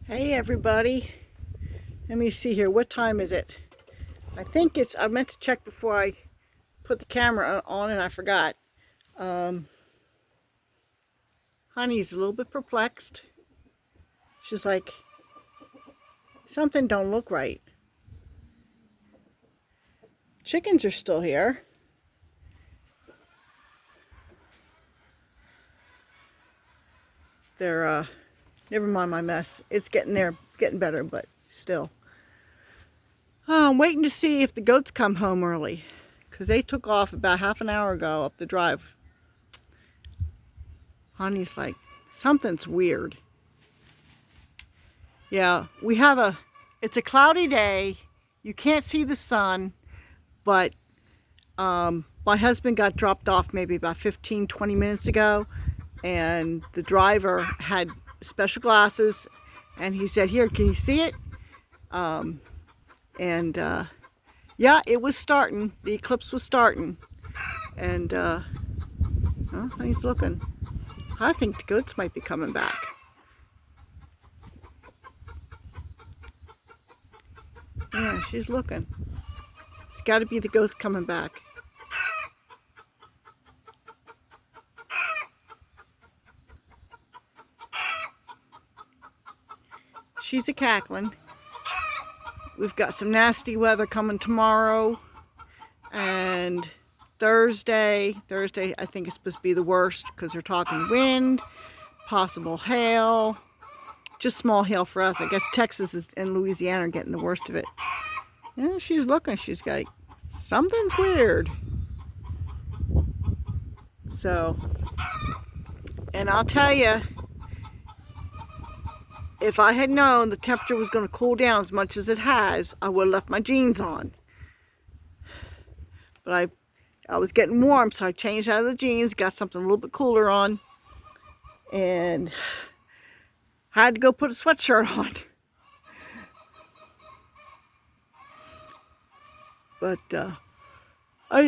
Hey everybody, let me see here, what time is it? I meant to check before I put the camera on and I forgot. Honey's a little bit perplexed. She's like, something don't look right. Chickens are still here. They're, never mind my mess. It's getting there, getting better, but still. Oh, I'm waiting to see if the goats come home early, because they took off about half an hour ago up the drive. Honey's like, something's weird. Yeah, it's a cloudy day. You can't see the sun, but my husband got dropped off maybe about 15-20 minutes ago, and the driver had special glasses, and he said, here, can you see it? Yeah, it was starting. The eclipse was starting. And, oh, he's looking. I think the goats might be coming back. Yeah, she's looking. It's got to be the ghost coming back. She's a cackling. We've got some nasty weather coming tomorrow and Thursday. Thursday I think is supposed to be the worst because they're talking wind, possible hail, just small hail for us. I guess Texas and Louisiana are getting the worst of it. Yeah, she's looking. She's like, something's weird. So, and I'll tell you, if I had known the temperature was going to cool down as much as it has, I would have left my jeans on. But I was getting warm, so I changed out of the jeans, got something a little bit cooler on, and had to go put a sweatshirt on. But the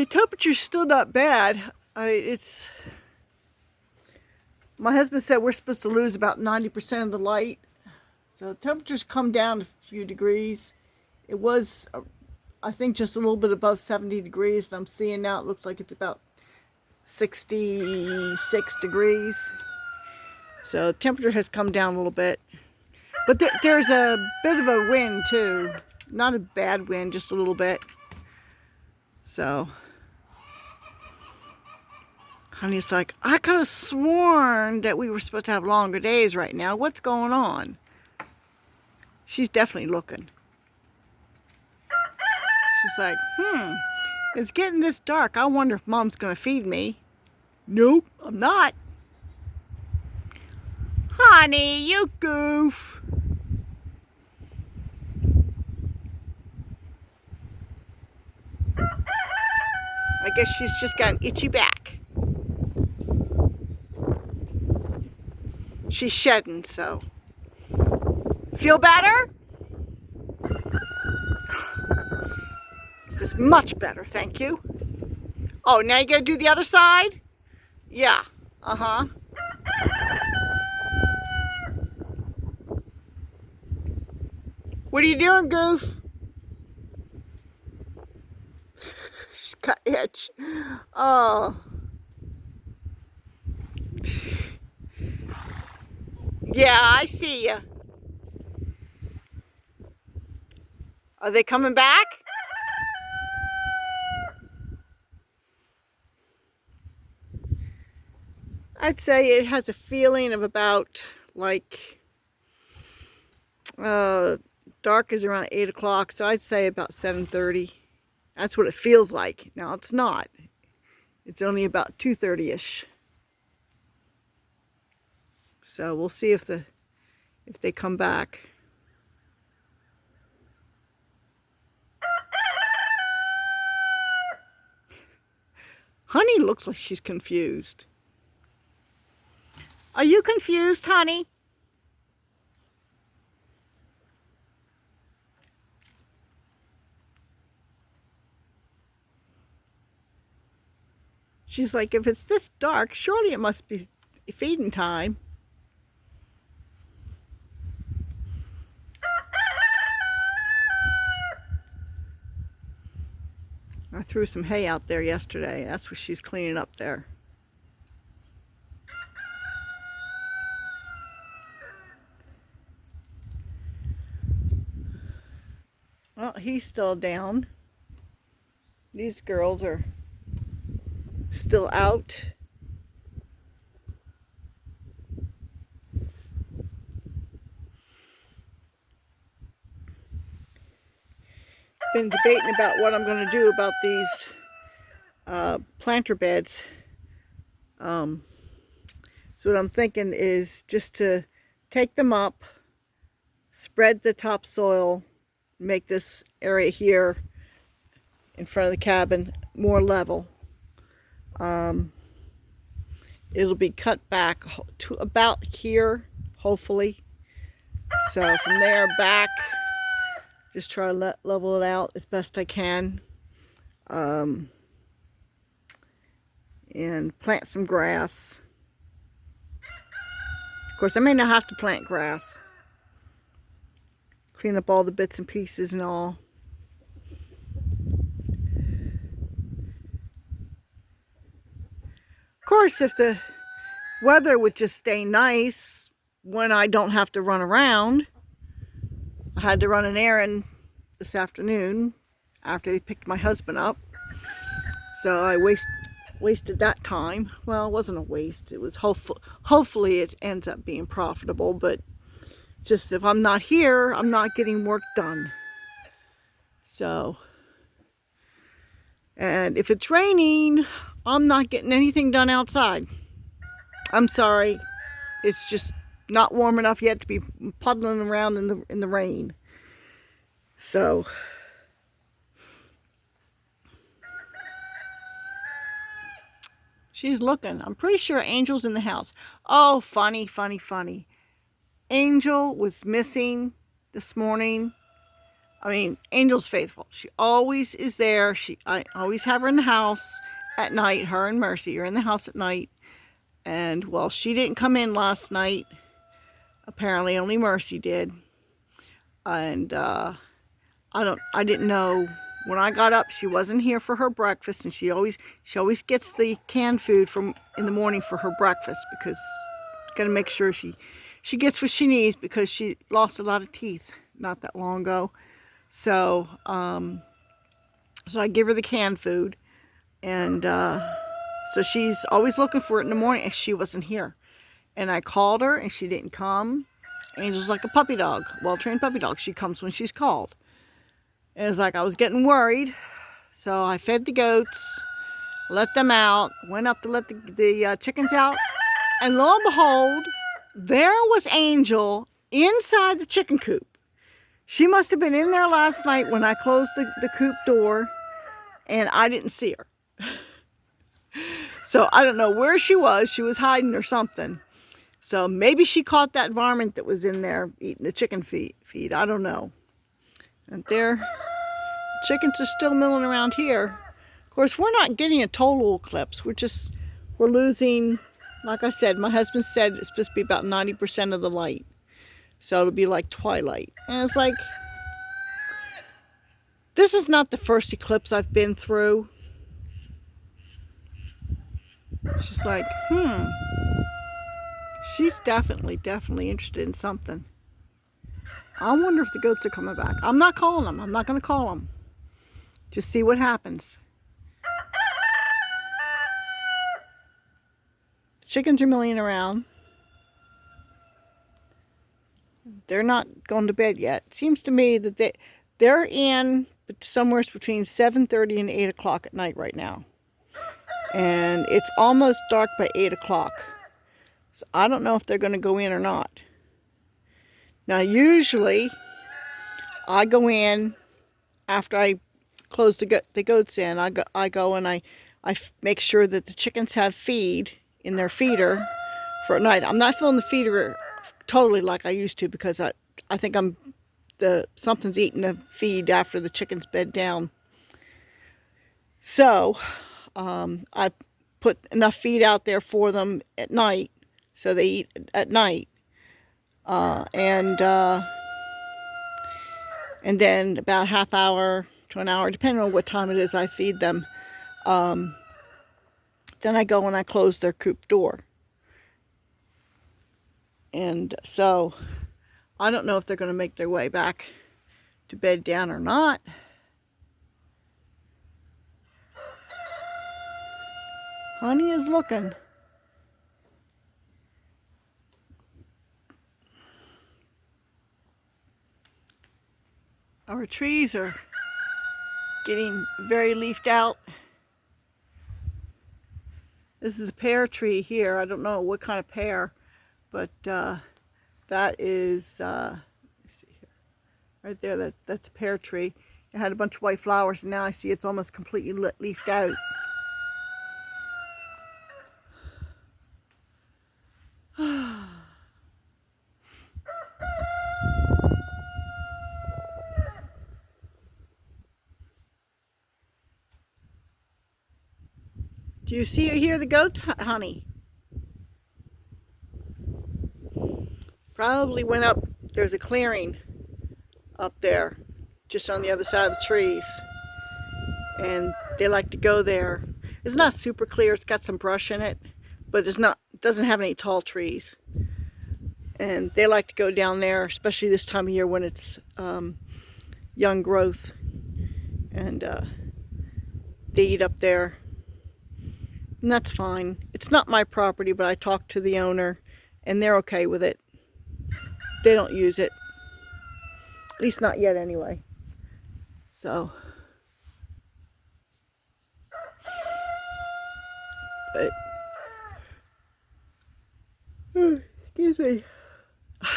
temperature's still not bad. My husband said we're supposed to lose about 90% of the light. So the temperature's come down a few degrees. It was, I think, just a little bit above 70 degrees. And I'm seeing now it looks like it's about 66 degrees. So temperature has come down a little bit. But there's a bit of a wind too. Not a bad wind, just a little bit. So Honey's like, I could have sworn that we were supposed to have longer days right now. What's going on? She's definitely looking. She's like, it's getting this dark. I wonder if Mom's going to feed me. Nope, I'm not. Honey, you goof. I guess she's just got an itchy back. She's shedding, so. Feel better? This is much better, thank you. Oh, now you gotta do the other side? Yeah, uh-huh. What are you doing, goof? She's got itch. Oh. Yeah, I see ya. Are they coming back? I'd say it has a feeling of about like dark is around 8 o'clock, so I'd say about 7:30. That's what it feels like. Now it's not. It's only about 2:30ish. So we'll see if they come back. Honey looks like she's confused. Are you confused, honey? She's like, if it's this dark, surely it must be feeding time. threw some hay out there yesterday. That's what she's cleaning up there. Well, he's still down. These girls are still out. Been debating about what I'm going to do about these planter beds. So what I'm thinking is just to take them up, spread the topsoil, make this area here in front of the cabin more level. It'll be cut back to about here, hopefully. So from there back, just try to level it out as best I can. And plant some grass. Of course, I may not have to plant grass. Clean up all the bits and pieces and all. Of course, if the weather would just stay nice when I don't have to run around. I had to run an errand this afternoon after they picked my husband up. So I wasted that time. Well, it wasn't a waste. It was hopefully it ends up being profitable, but just if I'm not here, I'm not getting work done. So, and if it's raining, I'm not getting anything done outside. I'm sorry. It's just not warm enough yet to be puddling around in the rain. So she's looking. I'm pretty sure Angel's in the house. Oh, funny. Angel was missing this morning. I mean, Angel's faithful. She always is there. I always have her in the house at night. Her and Mercy are in the house at night. And, well, she didn't come in last night. Apparently, only Mercy did. And, I didn't know. When I got up, she wasn't here for her breakfast, and she always gets the canned food in the morning for her breakfast, because gotta make sure she gets what she needs, because she lost a lot of teeth not that long ago. So so I give her the canned food, and so she's always looking for it in the morning, and she wasn't here. And I called her, and she didn't come. Angel's like a puppy dog, well-trained puppy dog. She comes when she's called. And it's like I was getting worried, so I fed the goats, let them out, went up to let the chickens out, and lo and behold, there was Angel inside the chicken coop. She must have been in there last night when I closed the coop door, and I didn't see her. So I don't know where she was. She was hiding or something. So maybe she caught that varmint that was in there eating the chicken feed. I don't know. And there, chickens are still milling around here. Of course, we're not getting a total eclipse. We're losing, like I said, my husband said it's supposed to be about 90% of the light. So it'll be like twilight. And it's like, this is not the first eclipse I've been through. It's just like, she's definitely interested in something. I wonder if the goats are coming back. I'm not calling them. I'm not going to call them. Just see what happens. The chickens are milling around. They're not going to bed yet. It seems to me that they're in somewhere between 7:30 and 8 o'clock at night right now. And it's almost dark by 8 o'clock. So I don't know if they're going to go in or not. Now, usually, I go in after I close the goats in. I go and I make sure that the chickens have feed in their feeder for at night. I'm not filling the feeder totally like I used to, because I think something's eating the feed after the chickens bed down. So I put enough feed out there for them at night, so they eat at night. And then about half hour to an hour, depending on what time it is I feed them. Then I go and I close their coop door. And so I don't know if they're going to make their way back to bed down or not. Honey is looking. Our trees are getting very leafed out. This is a pear tree here. I don't know what kind of pear, but that is, let's see here, right there, that's a pear tree. It had a bunch of white flowers, and now I see it's almost completely leafed out. Do you see or hear the goats, honey? Probably went up. There's a clearing up there, just on the other side of the trees. And they like to go there. It's not super clear. It's got some brush in it, but it doesn't have any tall trees. And they like to go down there, especially this time of year when it's young growth. And they eat up there. And that's fine. It's not my property, but I talked to the owner, and they're okay with it. They don't use it. At least not yet, anyway. So. But, excuse me.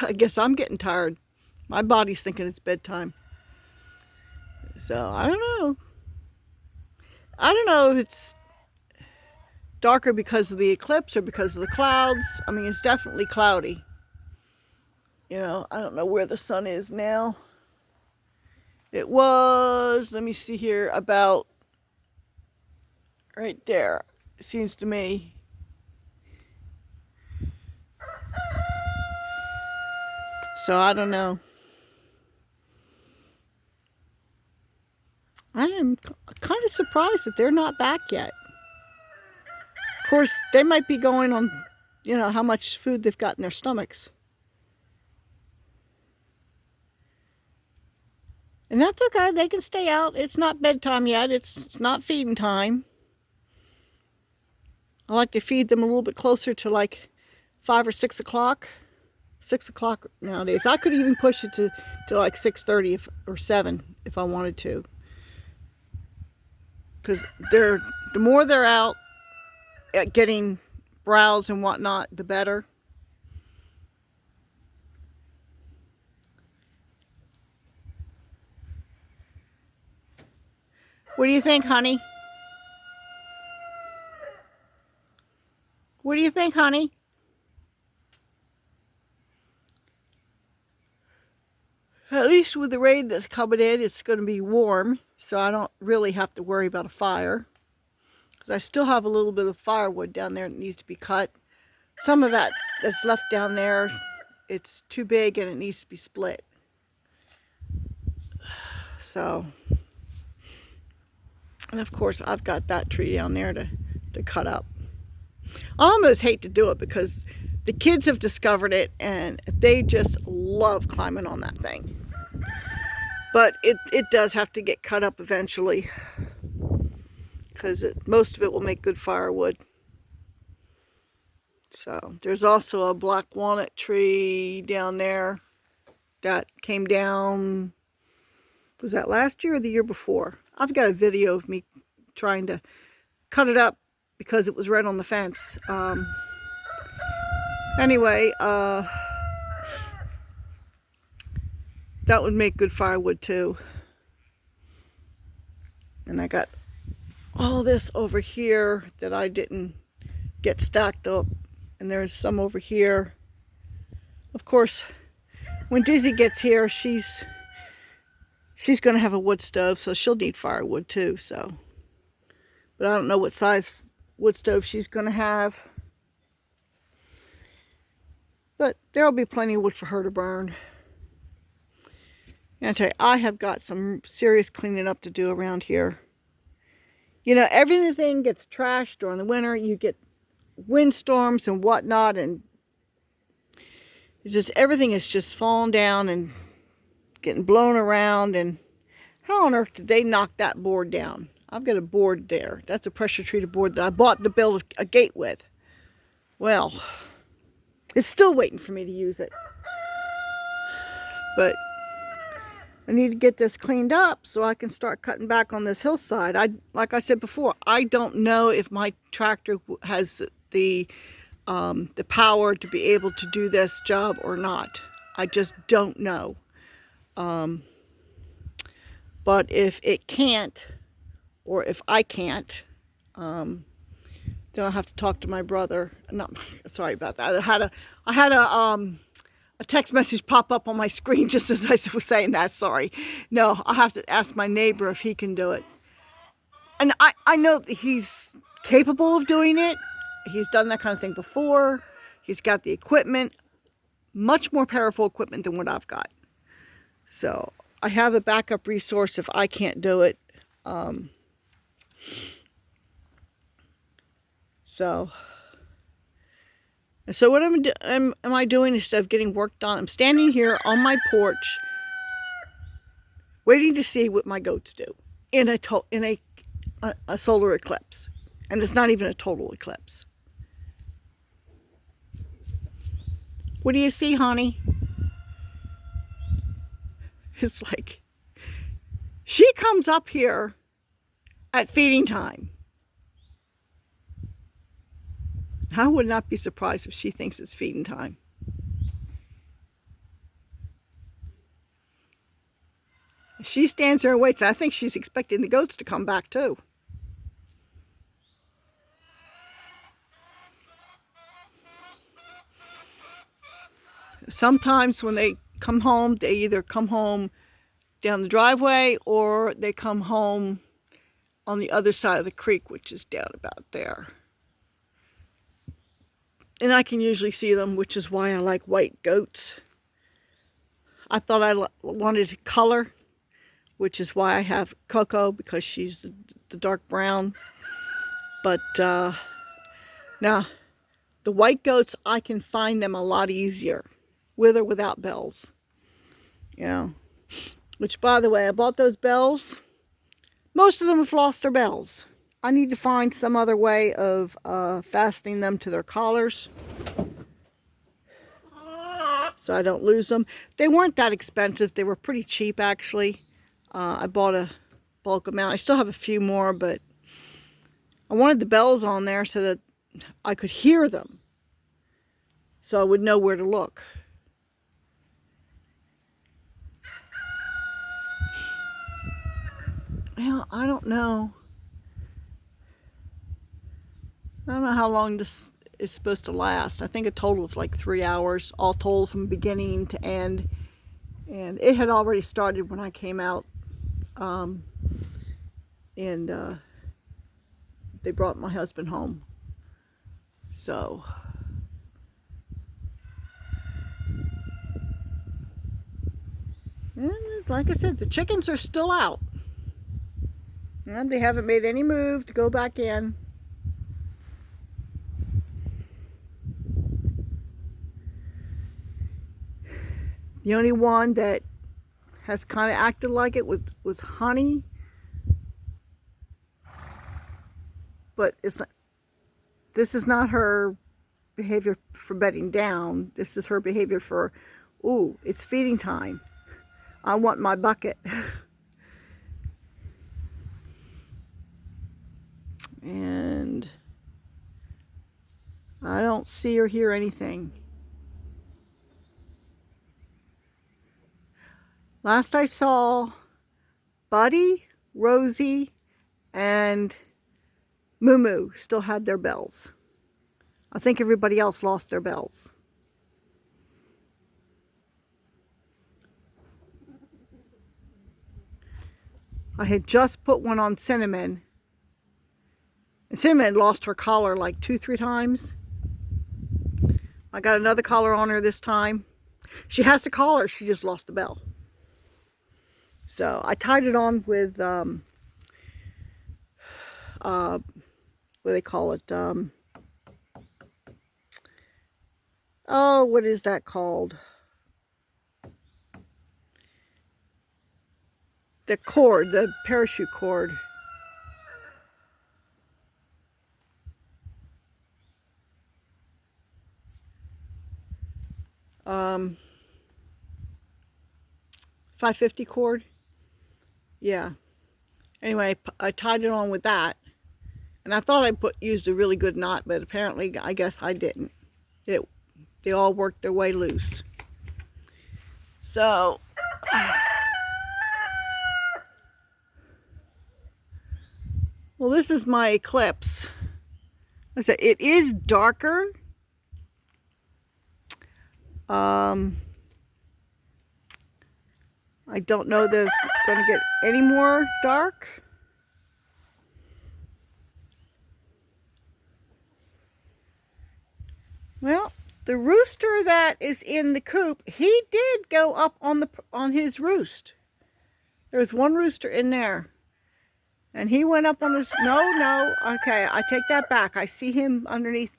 I guess I'm getting tired. My body's thinking it's bedtime. So, I don't know. I don't know if it's darker because of the eclipse or because of the clouds. I mean, it's definitely cloudy. You know, I don't know where the sun is now. It was, let me see here, about right there, it seems to me. So I don't know. I am kind of surprised that they're not back yet. Of course, they might be going on, you know, how much food they've got in their stomachs. And that's okay. They can stay out. It's not bedtime yet. It's not feeding time. I like to feed them a little bit closer to like 5 or 6 o'clock. 6 o'clock nowadays. I could even push it to like 6:30 or 7 if I wanted to. Because the more they're out at getting browse and whatnot, the better. What do you think, honey? What do you think, honey? At least with the rain that's coming in, it's going to be warm, so I don't really have to worry about a fire. Because I still have a little bit of firewood down there that needs to be cut. Some of that that's left down there, it's too big and it needs to be split. So, and of course I've got that tree down there to cut up. I almost hate to do it because the kids have discovered it and they just love climbing on that thing. But it does have to get cut up eventually because most of it will make good firewood. So there's also a black walnut tree down there that came down, was that last year or the year before? I've got a video of me trying to cut it up because it was right on the fence. Anyway, that would make good firewood too. And I got all this over here that I didn't get stacked up. And there's some over here. Of course, when Dizzy gets here, she's going to have a wood stove, so she'll need firewood too. So, but I don't know what size wood stove she's going to have. But there'll be plenty of wood for her to burn. And I tell you, I have got some serious cleaning up to do around here. You know, everything gets trashed during the winter. You get windstorms and whatnot, and it's just everything is just falling down and getting blown around. And how on earth did they knock that board down? I've got a board there. That's a pressure treated board that I bought to build a gate with. Well, it's still waiting for me to use it. But I need to get this cleaned up so I can start cutting back on this hillside. Like I said before, I don't know if my tractor has the power to be able to do this job or not. I just don't know. But if it can't, or if I can't, then I'll have to talk to my brother. Sorry about that. I had a text message pop up on my screen just as I was saying that. Sorry. No, I'll have to ask my neighbor if he can do it. And I know that he's capable of doing it. He's done that kind of thing before. He's got the equipment, much more powerful equipment than what I've got. So I have a backup resource if I can't do it. So what am I doing instead of getting work done? I'm standing here on my porch, waiting to see what my goats do in a solar eclipse, and it's not even a total eclipse. What do you see, honey? It's like she comes up here at feeding time. I would not be surprised if she thinks it's feeding time. She stands there and waits. I think she's expecting the goats to come back too. Sometimes when they come home, they either come home down the driveway or they come home on the other side of the creek, which is down about there. And I can usually see them, which is why I like white goats. I thought I wanted color, which is why I have Coco, because she's the dark brown. But now, the white goats, I can find them a lot easier, with or without bells. You know, which, by the way, I bought those bells. Most of them have lost their bells. I need to find some other way of fastening them to their collars so I don't lose them. They weren't that expensive. They were pretty cheap, actually. I bought a bulk amount. I still have a few more, but I wanted the bells on there so that I could hear them, so I would know where to look. Well, I don't know. I don't know how long this is supposed to last. I think a total of like 3 hours, all told, from beginning to end. And it had already started when I came out. They brought my husband home. So, and like I said, the chickens are still out. And they haven't made any move to go back in. The only one that has kind of acted like it was Honey. But this is not her behavior for bedding down. This is her behavior for, ooh, it's feeding time. I want my bucket. And I don't see or hear anything. Last I saw, Buddy, Rosie, and Moo Moo still had their bells. I think everybody else lost their bells. I had just put one on Cinnamon. And Cinnamon lost her collar like 2-3 times. I got another collar on her this time. She has the collar, she just lost the bell. So I tied it on with, what do they call it? Oh, what is that called? The cord, the parachute cord. 550 cord. Yeah. Anyway, I tied it on with that. And I thought I used a really good knot, but apparently I guess I didn't. They all worked their way loose. So well, this is my Eclipse. I said it is darker. I don't know that it's going to get any more dark. Well, the rooster that is in the coop, he did go up on his roost. There's one rooster in there. And he went up on this. No. Okay, I take that back. I see him underneath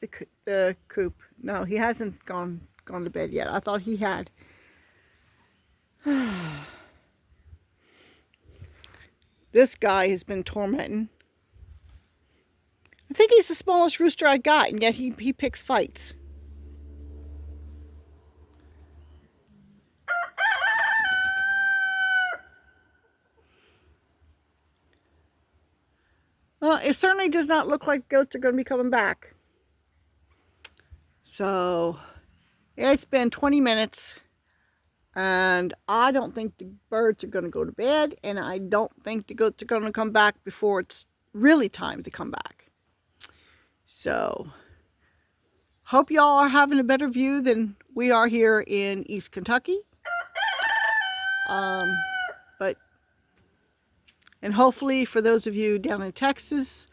the coop. No, he hasn't gone to bed yet. I thought he had. This guy has been tormenting. I think he's the smallest rooster I got, and yet he picks fights. Well, it certainly does not look like goats are going to be coming back. So, it's been 20 minutes, and I don't think the birds are going to go to bed, and I don't think the goats are going to come back before it's really time to come back. So, hope y'all are having a better view than we are here in East Kentucky. And hopefully for those of you down in Texas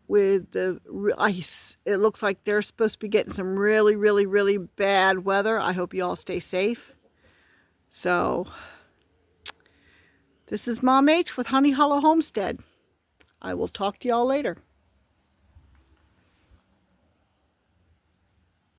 with the ice, it looks like they're supposed to be getting some really, really, really bad weather. I hope you all stay safe. So, this is Mom H with Honey Hollow Homestead. I will talk to y'all later.